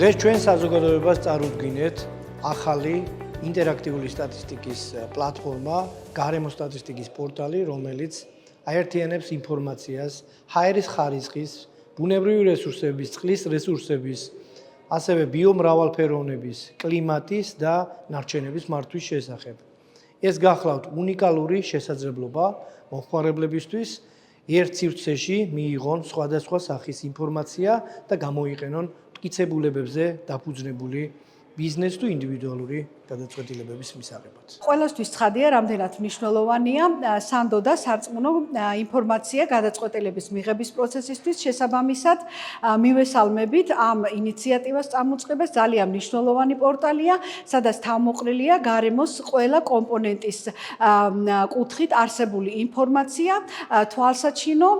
დღეს ჩვენ საზოგადოებას წარუდგინეთ ახალი ინტერაქტიული სტატისტიკის პლატფორმა, გარემო სტატისტიკის პორტალი, რომელიც აერთიანებს ინფორმაციას ჰაერის ხარისხის, ბუნებრივი რესურსების, წყლის რესურსების, ასევე ბიომრავალფეროვნების, კლიმატის და ნარჩენების მართვის შესახებ. ეს გახლავთ უნიკალური შესაძლებლობა მომხმარებლებისთვის ერთ სივრცეში მიიღონ სხვადასხვა სახის ინფორმაცია და გამოიყენონ მტკიცებულებებზე დაფუძნებული ბიზნეს თუ ინდივიდუალური გადაწყვეტილებების მისაღებად. ყველასთვის ცხადია, რამდენად მნიშვნელოვანია სანდო და სარწმუნო ინფორმაცია გადაწყვეტილების მიღების პროცესისთვის. შესაბამისად, მივესალმებით ამ ინიციატივას წამოწყებას. ძალიან მნიშვნელოვანი პორტალია, სადაც თავმოყრილია გარემოს ყველა კომპონენტის კუთხით არსებული ინფორმაცია, თვალსაჩინო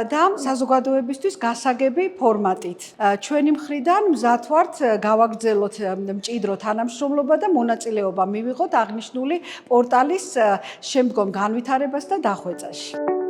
და საზოგადოებისთვის გასაგები ფორმატით. ჩვენი მხრიდან მზად ვართ გავაგრძელოთ მჭიდრო თანამშრომლობა და მონაწილეობა მივიღოთ აღნიშნული პორტალის შემდგომ განვითარებას და დახვეწაში.